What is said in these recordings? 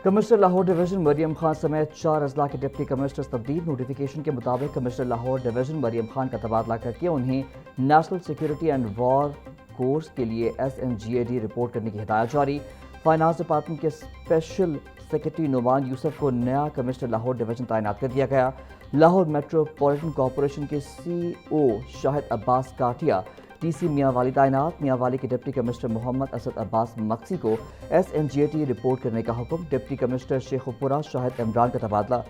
Commissioner Lahore division Maryam Khan سمیت 4 اضلاع کے ڈپٹی کمشنرز تبدیل۔ نوٹیفیکیشن کے مطابق کمشنر لاہور ڈویژن مریم خان کا تبادلہ کر کے انہیں national security and war course کے لیے SMGAD رپورٹ کرنے کی ہدایت جاری۔ فائنانس ڈپارٹمنٹ کے اسپیشل سیکرٹری نعمان یوسف کو نیا کمشنر لاہور ڈویژن تعینات کر دیا گیا۔ لاہور میٹروپولیٹن کارپوریشن کے CO Shahid Abbas Kathia, TC Mianwali تعینات۔ میاں والی کے ڈپٹی کمشنر محمد اسد عباس مقصی کو SMGAD رپورٹ کرنے کا حکم۔ ڈپٹی کمشنر شیخ پورہ شاہد عمران کا تبادلہ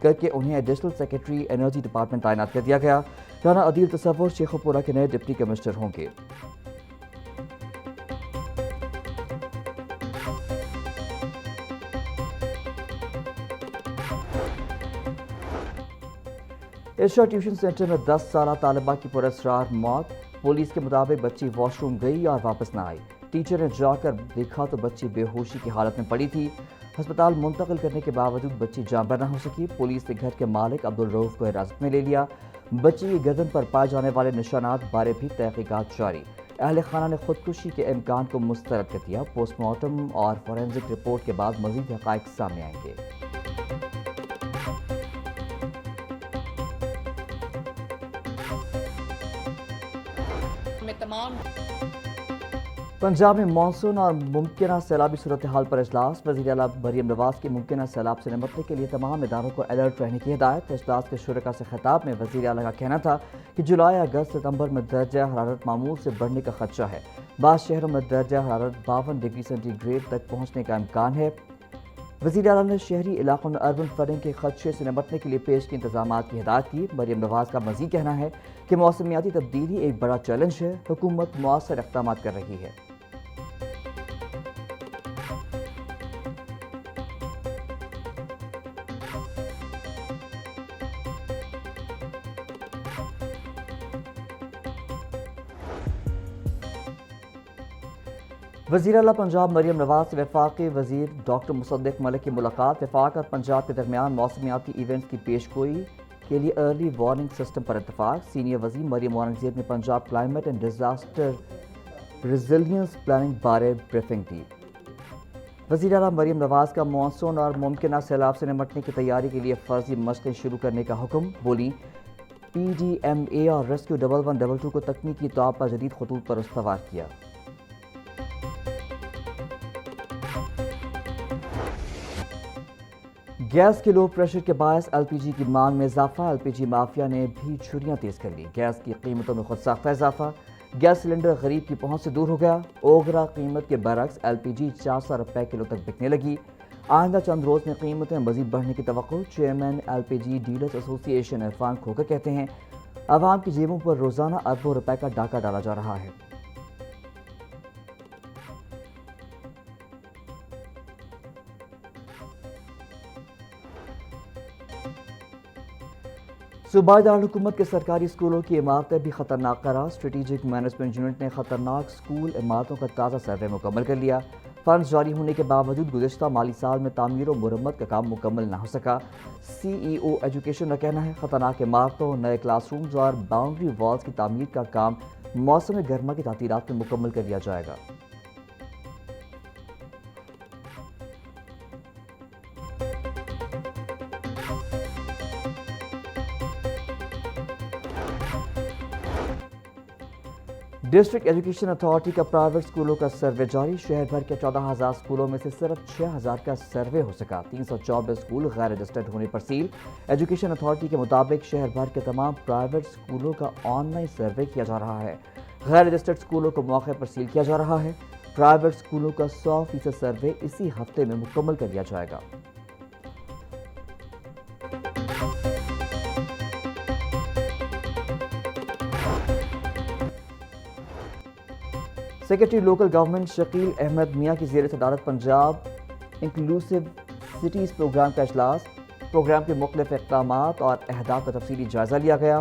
کر کے انہیں ایڈیشنل سیکرٹری انرجی ڈپارٹمنٹ تعینات کر دیا گیا۔ رانا عدیل تصور شیخ پورہ کے نئے ڈپٹی کمشنر ہوں گے۔ ارشا ٹیوشن سینٹر میں 10 سالہ طالبہ کی پراسرار موت۔ پولیس کے مطابق بچی واش روم گئی اور واپس نہ آئی۔ ٹیچر نے جا کر دیکھا تو بچی بے ہوشی کی حالت میں پڑی تھی۔ ہسپتال منتقل کرنے کے باوجود بچی جاں بحر نہ ہو سکی۔ پولیس نے گھر کے مالک عبدالرؤف کو حراست میں لے لیا۔ بچی کی گردن پر پائے جانے والے نشانات بارے بھی تحقیقات جاری۔ اہل خانہ نے خودکشی کے امکان کو مسترد کر دیا۔ پوسٹ مارٹم اور فورینزک رپورٹ کے بعد مزید حقائق سامنے آئیں گے۔ پنجاب میں مانسون اور ممکنہ سیلابی صورتحال پر اجلاس۔ وزیر اعلیٰ مریم نواز کی ممکنہ سیلاب سے نمٹنے کے لیے تمام اداروں کو الرٹ رہنے کی ہدایت۔ اجلاس کے شرکاء سے خطاب میں وزیر اعلیٰ کا کہنا تھا کہ جولائی، اگست، ستمبر میں درجہ حرارت معمول سے بڑھنے کا خدشہ ہے۔ بعض شہروں میں درجہ حرارت 52 ڈگری سینٹی گریڈ تک پہنچنے کا امکان ہے۔ وزیر اعلیٰ نے شہری علاقوں میں اربن فلڈنگ کے خدشے سے نمٹنے کے لیے پیش کی انتظامات کی ہدایت کی۔ مریم نواز کا مزید کہنا ہے کہ موسمیاتی تبدیلی ایک بڑا چیلنج ہے، حکومت مؤثر اقدامات کر رہی ہے۔ وزیر اعلیٰ پنجاب مریم نواز سے وفاقی وزیر ڈاکٹر مصدق ملک کی ملاقات۔ وفاق اور پنجاب کے درمیان موسمیاتی ایونٹس کی پیش گوئی کے لیے ارلی وارننگ سسٹم پر اتفاق۔ سینئر وزیر مریم اورنگزیب نے Punjab climate and disaster resilience planning بارے بریفنگ دی۔ وزیر اعلیٰ مریم نواز کا مانسون اور ممکنہ سیلاب سے نمٹنے کی تیاری کے لیے فرضی مشقیں شروع کرنے کا حکم۔ بولی PDMA اور ریسکیو 1122 کو تکنیکی طور پر جدید خطوط پر استوار کیا۔ گیس کے لو پریشر کے باعث LPG کی مانگ میں اضافہ۔ LPG مافیا نے بھی چھریاں تیز کر لی۔ گیس کی قیمتوں میں خود ساختہ اضافہ۔ گیس سلنڈر غریب کی پہنچ سے دور ہو گیا۔ اوگرا قیمت کے برعکس LPG 400 روپے کلو تک بکنے لگی۔ آئندہ چند روز میں قیمتیں مزید بڑھنے کی توقع۔ چیئرمین LPG ڈیلرز ایسوسی ایشن عرفان کھوکر کہتے ہیں عوام کی جیبوں پر روزانہ اربوں روپے کا ڈاکہ ڈالا جا رہا ہے۔ صوبائی دارالحکومت کے سرکاری اسکولوں کی عمارتیں بھی خطرناک قرار۔ اسٹریٹجک مینجمنٹ یونٹ نے خطرناک اسکول عمارتوں کا تازہ سروے مکمل کر لیا۔ فنڈز جاری ہونے کے باوجود گزشتہ مالی سال میں تعمیر و مرمت کا کام مکمل نہ ہو سکا۔ CEO ایجوکیشن کا کہنا ہے خطرناک عمارتوں، نئے کلاس رومز اور باؤنڈری والز کی تعمیر کا کام موسم گرما کی تعطیلات میں مکمل کر لیا جائے گا۔ ڈسٹرکٹ ایجوکیشن اتھارٹی کا پرائیویٹ اسکولوں کا سروے جاری۔ شہر بھر کے 14,000 اسکولوں میں سے صرف 6,000 کا سروے ہو سکا۔ 324 اسکول غیر رجسٹرڈ ہونے پر سیل۔ ایجوکیشن اتھارٹی کے مطابق شہر بھر کے تمام پرائیویٹ اسکولوں کا آن لائن سروے کیا جا رہا ہے۔ غیر رجسٹرڈ اسکولوں کو موقع پر سیل کیا جا رہا ہے۔ پرائیویٹ اسکولوں کا 100% سروے اسی ہفتے میں مکمل کر لیا جائے گا۔ Secretary local government Shakeel Ahmed Mian کی زیر صدارت پنجاب انکلوسیو سٹیز پروگرام کا اجلاس۔ پروگرام کے مختلف اقدامات اور اہداف کا تفصیلی جائزہ لیا گیا۔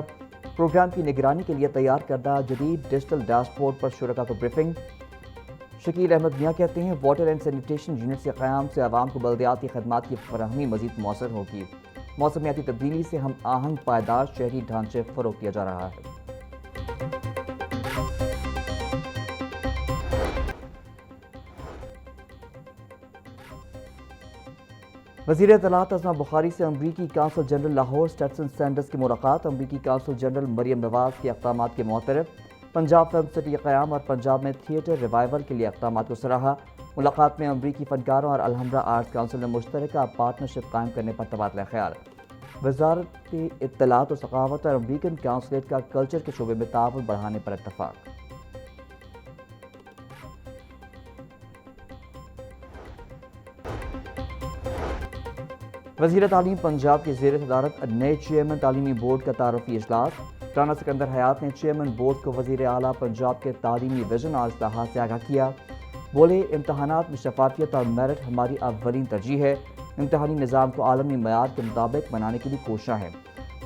پروگرام کی نگرانی کے لیے تیار کردہ جدید ڈیجیٹل ڈیش بورڈ پر شرکاء کو بریفنگ۔ شکیل احمد میاں کہتے ہیں واٹر اینڈ سینیٹیشن یونٹ کے قیام سے عوام کو بلدیاتی خدمات کی فراہمی مزید مؤثر ہوگی۔ موسمیاتی تبدیلی سے ہم آہنگ پائیدار شہری ڈھانچے فروغ دیا جا رہا ہے۔ وزیر اطلاعات اسما بخاری سے امریکی council general Lahore Stetson senders کی ملاقات۔ امریکی کونسل جنرل مریم نواز کے اقدامات کے معترف، پنجاب فلم سٹی قیام اور پنجاب میں تھیٹر ریوائول کے لیے اقدامات کو سراہا۔ ملاقات میں امریکی فنکاروں اور الحمرا آرٹس کونسل نے مشترکہ پارٹنرشپ قائم کرنے پر تبادلہ خیال۔ وزارت اطلاعات و ثقافت اور امریکن کونسلیٹ کا کلچر کے شعبے میں تعاون بڑھانے پر اتفاق۔ وزیر تعلیم پنجاب کی زیر صدارت نئے چیئرمین تعلیمی بورڈ کا تعارفی اجلاس۔ رانا سکندر حیات نے چیئرمین بورڈ کو وزیر اعلیٰ پنجاب کے تعلیمی ویژن اور اصلاحات سے آگاہ کیا۔ بولے، امتحانات میں شفافیت اور میرٹ ہماری اولین ترجیح ہے۔ امتحانی نظام کو عالمی معیار کے مطابق بنانے کی بھی کوششیں ہیں۔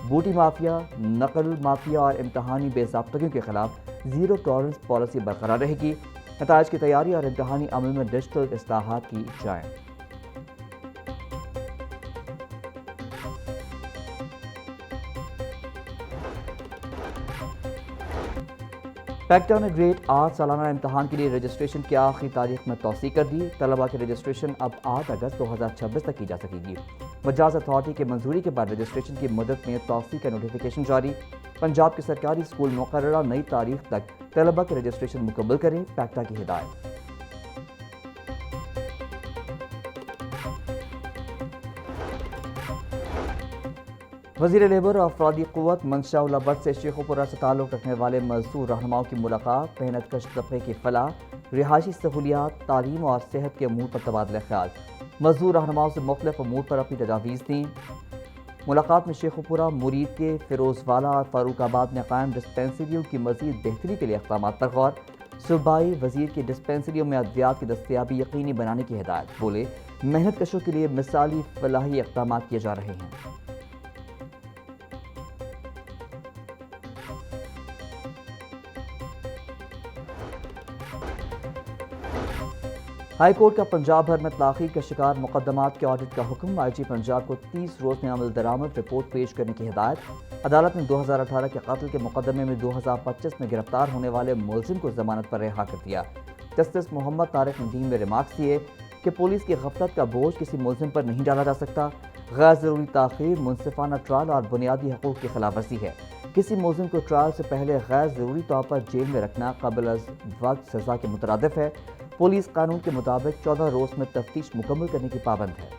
بوٹی مافیا، نقل مافیا اور امتحانی بے ضابطگیوں کے خلاف زیرو ٹالرنس پالیسی برقرار رہے گی۔ نتائج کی تیاری اور امتحانی عمل میں ڈیجیٹل اصلاحات کی جائیں۔ فیکٹر نے گریڈ 8 سالانہ امتحان کے لیے رجسٹریشن کی آخری تاریخ میں توسیع کر دی۔ طلباء کی رجسٹریشن اب 8 اگست 2026 تک کی جا سکے گی۔ مجاز اتھارٹی کی منظوری کے بعد رجسٹریشن کی مدت میں توسیع کا نوٹیفیکیشن جاری۔ پنجاب کے سرکاری اسکول مقررہ نئی تاریخ تک طلباء کی رجسٹریشن مکمل کریں، پیکٹا کی ہدایت۔ وزیر لیبر اور افرادی قوت منشا اللہ بٹ سے شیخوپورہ سے تعلق رکھنے والے مزدور رہنماؤں کی ملاقات۔ محنت کش طبقے کی فلاح، رہائشی سہولیات، تعلیم اور صحت کے امور پر تبادلہ خیال۔ مزدور رہنماؤں سے مختلف امور پر اپنی تجاویز دیں۔ ملاقات میں شیخوپورہ، مرید کے، فیروز والا اور فاروق آباد میں قائم ڈسپینسریوں کی مزید بہتری کے لیے اقدامات پر غور۔ صوبائی وزیر کی ڈسپینسریوں میں ادویات کی دستیابی یقینی بنانے کی ہدایت۔ بولے، محنت کشوں کے لیے مثالی فلاحی اقدامات کیے جا رہے ہیں۔ ہائی کورٹ کا پنجاب بھر میں تاخیر کا شکار مقدمات کے آڈٹ کا حکم۔ آئی جی پنجاب کو 30 روز میں عمل درآمد رپورٹ پیش کرنے کی ہدایت۔ عدالت نے 2018 کے قتل کے مقدمے میں 2025 میں گرفتار ہونے والے ملزم کو ضمانت پر رہا کر دیا۔ جسٹس محمد طارق ندیم نے ریمارکس دیے کہ پولیس کی غفلت کا بوجھ کسی ملزم پر نہیں ڈالا جا سکتا۔ غیر ضروری تاخیر منصفانہ ٹرائل اور بنیادی حقوق کی خلاف ورزی ہے۔ کسی ملزم کو ٹرائل سے پہلے غیر ضروری طور پر جیل میں رکھنا قبل از وقت سزا کے مترادف ہے۔ پولیس قانون کے مطابق 14 روز میں تفتیش مکمل کرنے کی پابند ہے۔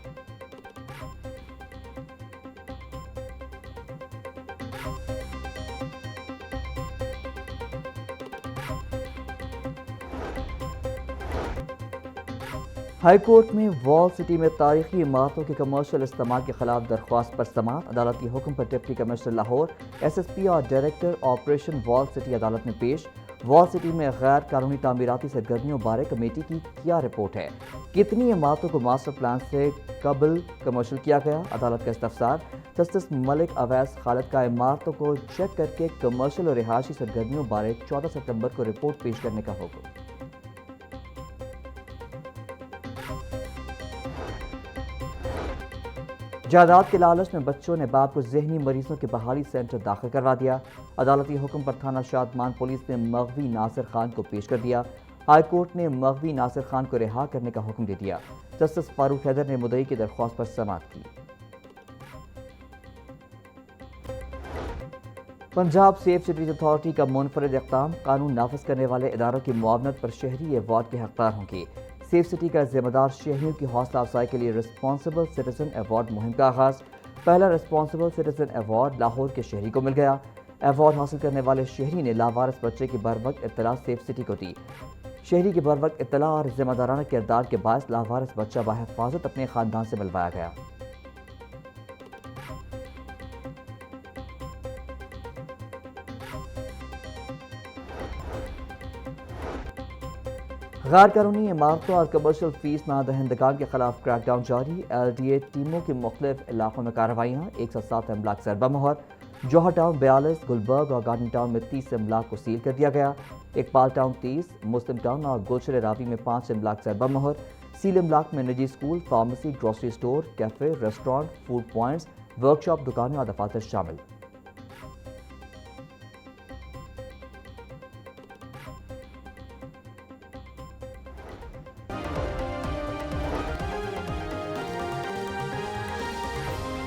ہائی کورٹ میں وال سٹی میں تاریخی عمارتوں کے کمرشل استعمال کے خلاف درخواست پر سماعت۔ عدالتی حکم پر deputy commissioner Lahore, S S P اور ڈائریکٹر آپریشن وال سٹی عدالت میں پیش۔ وال سٹی میں غیر قانونی تعمیراتی سرگرمیوں بارے کمیٹی کی کیا رپورٹ ہے؟ کتنی عمارتوں کو ماسٹر پلان سے قبل کمرشل کیا گیا؟ عدالت کا استفسار۔ جسٹس ملک اویس خالد کا عمارتوں کو چیک کر کے کمرشل اور رہائشی سرگرمیوں بارے 14 ستمبر کو رپورٹ پیش کرنے کا حکم۔ جائیداد کے لالچ میں بچوں نے باپ کو ذہنی مریضوں کے بحالی سینٹر داخل کروا دیا۔ عدالتی حکم پر تھانہ شادمان پولیس نے مغوی ناصر خان کو پیش کر دیا۔ ہائی کورٹ نے مغوی ناصر خان کو رہا کرنے کا حکم دے دیا۔ جسٹس فاروق حیدر نے مدعی کی درخواست پر سماعت کی۔ پنجاب سیف سٹیز اتھارٹی کا منفرد اقدام، قانون نافذ کرنے والے اداروں کی معاونت پر شہری ایوارڈ کے حقدار ہوں گے۔ سیف سٹی کا ذمہ دار شہریوں کی حوصلہ افزائی کے لیے رسپانسبل سٹیزن ایوارڈ مہم کا آغاز۔ پہلا رسپانسبل سٹیزن ایوارڈ لاہور کے شہری کو مل گیا۔ ایوارڈ حاصل کرنے والے شہری نے لاوارث بچے کی بروقت اطلاع سیف سٹی کو دی۔ شہری کی بروقت اطلاع اور ذمہ دارانہ کردار کے باعث لاوارث بچہ بحفاظت اپنے خاندان سے ملوایا گیا۔ غیر قانونی عمارتوں اور کمرشل فیس نہ دہندگان کے خلاف کریک ڈاؤن جاری۔ ایل ڈی اے ٹیموں کے مختلف علاقوں میں کارروائیاں، 107 املاک ضربہ مہر۔ جوہر ٹاؤن 42، گلبرگ اور گارڈن ٹاؤن میں 30 املاک کو سیل کر دیا گیا۔ اقبال ٹاؤن 30، مسلم ٹاؤن اور گلشن راوی میں 5 املاک ضربہ مہر۔ سیل املاک میں نجی school, pharmacy, grocery store, cafe, restaurant, food points, workshop, دکانیں اور دفاتر شامل۔